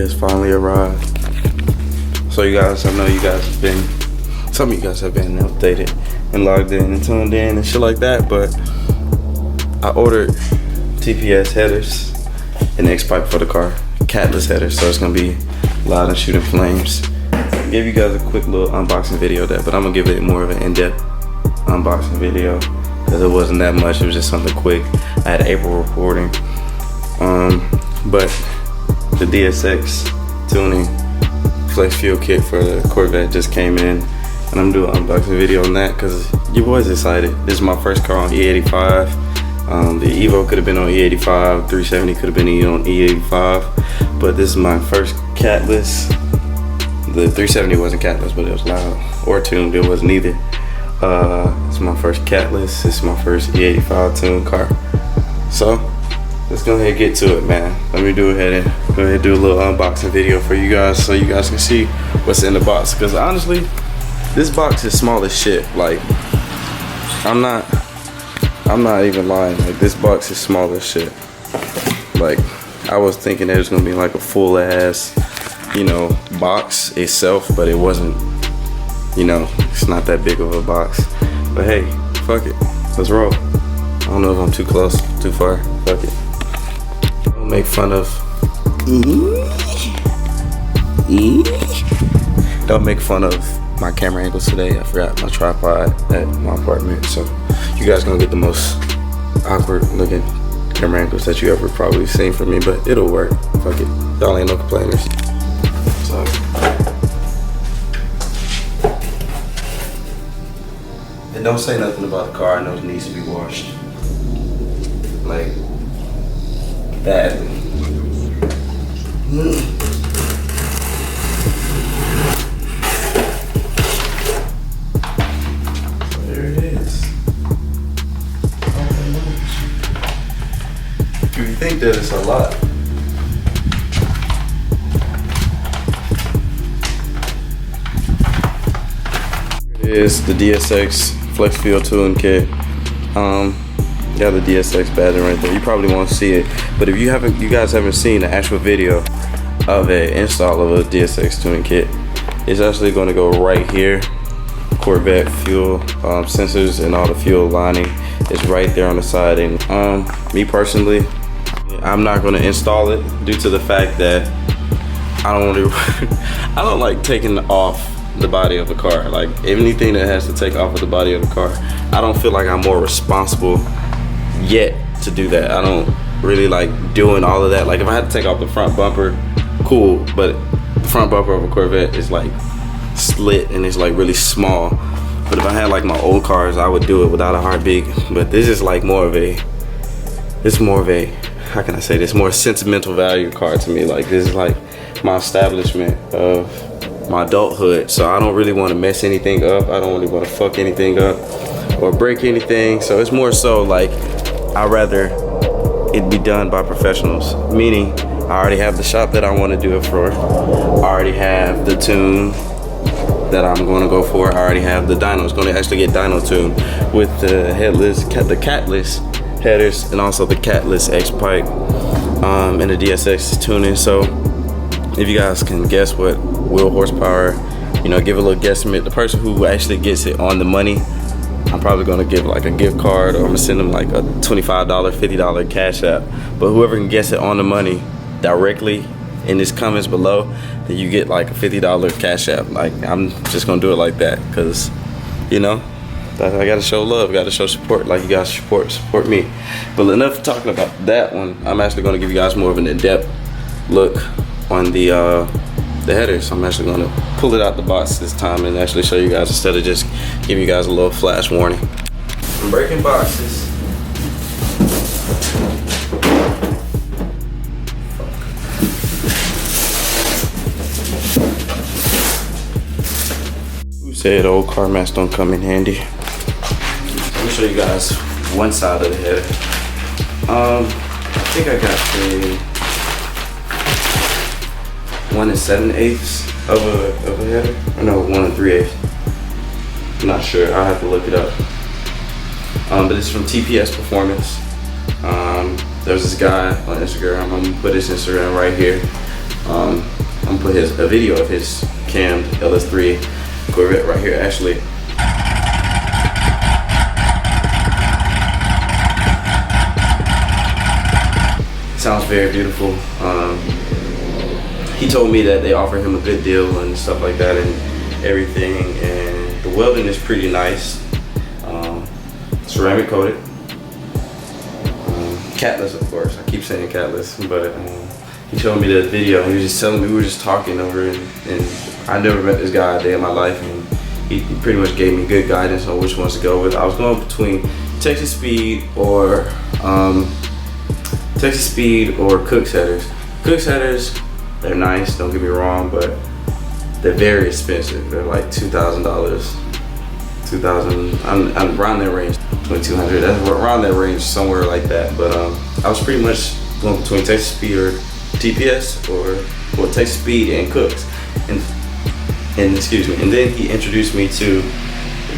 has finally arrived. So you guys, I know you guys have been, some of you guys have been updated and logged in and tuned in and shit like that, but I ordered TPS headers and X-pipe for the car, catless headers, so it's gonna be loud and shooting flames. I gave you guys a quick little unboxing video of that, but I'm gonna give it more of an in-depth unboxing video because it wasn't that much, it was just something quick. I had April reporting. But the DSX tuning flex fuel kit for the Corvette just came in, and I'm doing an unboxing video on that because your boy's excited. This is my first car on E85. The Evo could have been on E85, 370 could have been on E85, but this is my first catless. The 370 wasn't catless, but it was loud or tuned. It wasn't either. It's my first catless. It's my first E85 tuned car. So let's go ahead and get to it, man. Let me go ahead and do a little unboxing video for you guys so you guys can see what's in the box. Because honestly, this box is small as shit. Like, I'm not even lying. Like, this box is small as shit. Like, I was thinking that it was gonna be like a full ass, you know, box itself, but it wasn't. You know, it's not that big of a box. But hey, fuck it. Let's roll. I don't know if I'm too close, too far. Fuck it. Don't make fun of. Don't make fun of my camera angles today. I forgot my tripod at my apartment, so you guys gonna get the most awkward looking camera angles that you ever probably seen from me, but it'll work. Fuck it. Y'all ain't no complainers. So. And don't say nothing about the car. I know it needs to be washed. Like, badly. So there it is. You think that it's a lot. Here it is, the DSX Flex Fuel Tune Kit. Got the DSX battery right there. You probably won't see it, but if you guys haven't seen the actual video of an install of a DSX tuning kit, it's actually going to go right here. Corvette fuel sensors and all the fuel lining is right there on the side. And me personally, I'm not going to install it due to the fact that I don't like taking off the body of the car. Like, anything that has to take off of the body of the car, I don't feel like I'm more responsible yet to do that. I don't really like doing all of that. Like, if I had to take off the front bumper, cool, but the front bumper of a Corvette is like slit and it's like really small. But if I had like my old cars, I would do it without a heartbeat. But this is like more of a, how can I say this, more sentimental value car to me. Like, this is like my establishment of my adulthood, so I don't really want to mess anything up. I don't really want to fuck anything up or break anything. So it's more so like, I'd rather it be done by professionals, meaning I already have the shop that I want to do it for. I already have the tune that I'm going to go for. I already have the dyno. It's going to actually get dyno tuned with the the catless headers and also the catless X-pipe and the DSX tuning. So if you guys can guess what wheel horsepower, you know, give a little guesstimate. The person who actually gets it on the money, I'm probably gonna give like a gift card, or I'm gonna send them like a $25, $50 cash app. But whoever can guess it on the money directly in this comments below, then you get like a $50 cash app. Like, I'm just gonna do it like that because, you know, I gotta show love, gotta show support. Like, you guys support me. But enough talking about that one. I'm actually gonna give you guys more of an in-depth look on the headers. I'm actually gonna pull it out the box this time and actually show you guys instead of just giving you guys a little flash warning. I'm breaking boxes. Who said old car mats don't come in handy? Let me show you guys one side of the header. I think I got the 1 7/8 of a header. Or no, 1 3/8. I'm not sure. I'll have to look it up. But it's from TPS Performance. There's this guy on Instagram. I'm gonna put his Instagram right here. I'm gonna put a video of his cammed LS3 Corvette right here actually. Sounds very beautiful. He told me that they offer him a good deal and stuff like that and everything, and the welding is pretty nice. Ceramic coated. Catless, of course. I keep saying catless, but he showed me the video and he was just telling me, we were just talking over it, and I never met this guy a day in my life, and he pretty much gave me good guidance on which ones to go with. I was going between Texas Speed or Cook's headers. Cook's headers, they're nice, don't get me wrong, but they're very expensive. They're like $2,000. I'm around that range, 2,200. That's around that range, somewhere like that. But I was pretty much going between Texas Speed or TPS or Texas Speed and Cook's, and excuse me. And then he introduced me to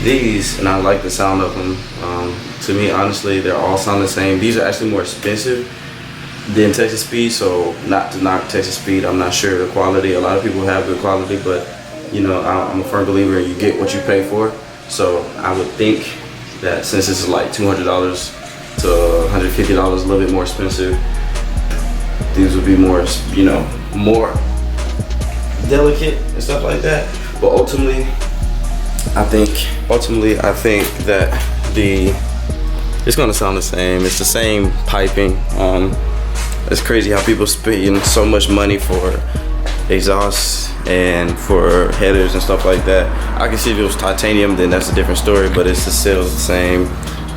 these, and I like the sound of them. To me, honestly, they're all sound the same. These are actually more expensive than Texas Speed, so not to knock Texas Speed, I'm not sure the quality. A lot of people have good quality, but you know, I'm a firm believer in you get what you pay for. So I would think that since this is like $200 to $150, a little bit more expensive, these would be more, you know, more delicate and stuff like that. But ultimately, I think that it's gonna sound the same. It's the same piping. It's crazy how people spend so much money for exhausts and for headers and stuff like that. I can see if it was titanium, then that's a different story, but it's still the same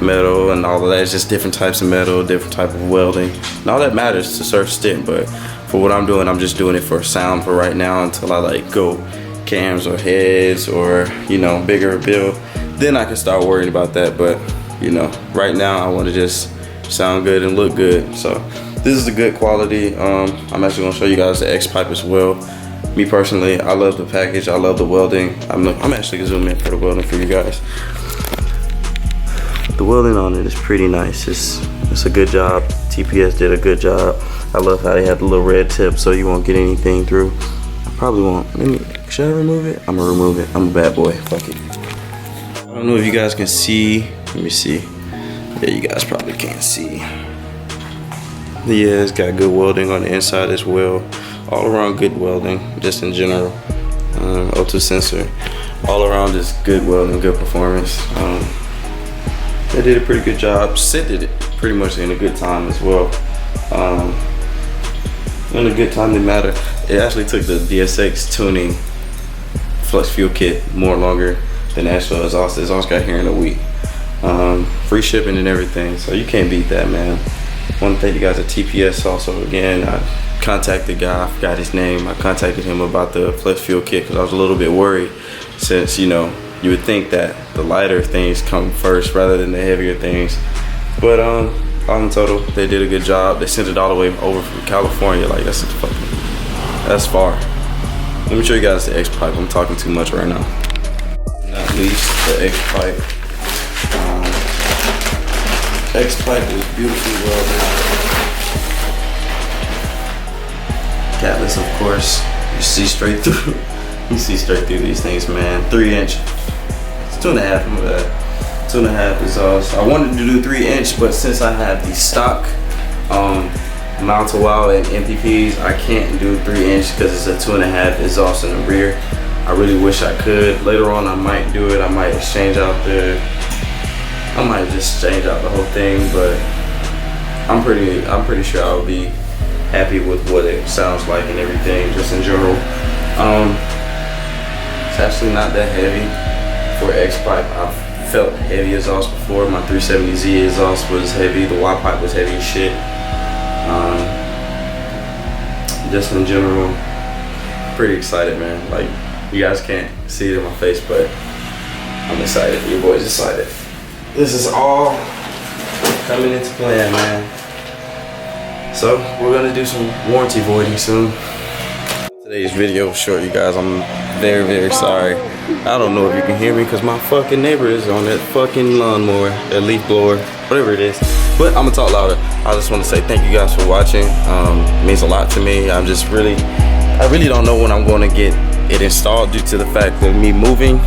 metal and all of that. It's just different types of metal, different type of welding, and all that matters to a certain extent. But for what I'm doing, I'm just doing it for sound for right now until I like go cams or heads or, you know, bigger build. Then I can start worrying about that. But you know, right now I want to just sound good and look good. So this is a good quality. I'm actually gonna show you guys the X pipe as well. Me personally, I love the package. I love the welding. I'm actually gonna zoom in for the welding for you guys. The welding on it is pretty nice. It's a good job. TPS did a good job. I love how they have the little red tip so you won't get anything through. I probably won't. Should I remove it? I'm gonna remove it. I'm a bad boy. Fuck it. I don't know if you guys can see. Let me see. Yeah, you guys probably can't see. Yeah, it's got good welding on the inside as well. All around good welding, just in general. O2 sensor. All around just good welding, good performance. They did a pretty good job. Sid did it pretty much in a good time as well. In a good time, didn't matter. It actually took the DSX tuning flux fuel kit more longer than the actual exhaust. The exhaust got here in a week. Free shipping and everything, so you can't beat that, man. Want to thank you guys at TPS also again. I contacted the guy, I forgot his name. I contacted him about the flex fuel kit because I was a little bit worried, since, you know, you would think that the lighter things come first rather than the heavier things. But all in total, they did a good job. They sent it all the way over from California. Like, that's far. Let me show you guys the X pipe. I'm talking too much right now. Not least the X pipe. X pipe is beautifully welded. Catless, of course. You see straight through. You see straight through these things, man. 3-inch. It's 2.5. My bad. 2.5 exhaust. I wanted to do 3-inch, but since I have the stock mount to wow and MPPs, I can't do 3-inch because it's a 2.5 exhaust in the rear. I really wish I could. Later on, I might do it. I might exchange out I might just change out the whole thing, but I'm pretty sure I'll be happy with what it sounds like and everything, just in general. It's actually not that heavy for X pipe. I've felt heavy exhaust before. My 370Z exhaust was heavy. The Y pipe was heavy as shit. Just in general, pretty excited, man. Like, you guys can't see it in my face, but I'm excited. Your boy's excited. This is all coming into plan, man. So we're gonna do some warranty voiding soon. Today's video was short, you guys. I'm very, very sorry. I don't know if you can hear me because my fucking neighbor is on that fucking lawnmower, that leaf blower, whatever it is. But I'm gonna talk louder. I just want to say thank you guys for watching. It means a lot to me. I'm just really, I really don't know when I'm going to get it installed due to the fact of me moving.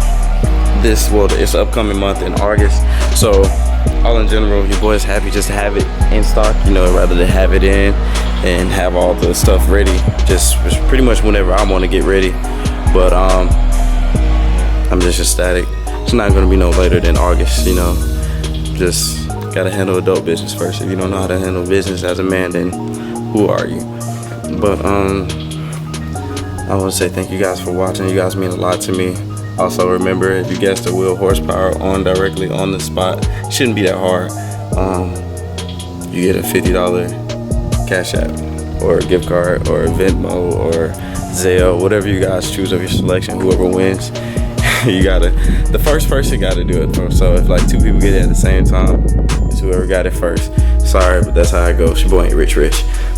It's upcoming month in August. So all in general, your boy is happy just to have it in stock, you know, rather than have it in and have all the stuff ready. Just pretty much whenever I want to get ready. But I'm just ecstatic. It's not going to be no later than August, you know. Just gotta handle adult business first. If you don't know how to handle business as a man, then who are you? But I want to say thank you guys for watching. You guys mean a lot to me. Also remember, if you guessed the wheel horsepower on directly on the spot, it shouldn't be that hard. You get a $50 Cash App or a gift card or a Venmo or Zelle, whatever you guys choose of your selection. Whoever wins, the first person got to do it first. So if like 2 people get it at the same time, it's whoever got it first. Sorry, but that's how it goes. Your boy ain't rich.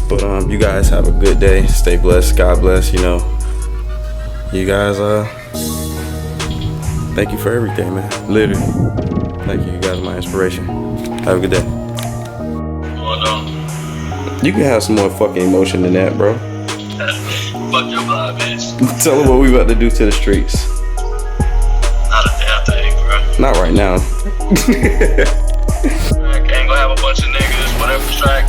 But you guys have a good day. Stay blessed. God bless. You know, you guys thank you for everything, man. Literally. Thank you. You guys are my inspiration. Have a good day. Hold on. You can have some more fucking emotion than that, bro. Fuck your vibe, bitch. Tell them what we about to do to the streets. Not a damn thing, bro. Not right now. I ain't gonna have a bunch of niggas, whatever strike.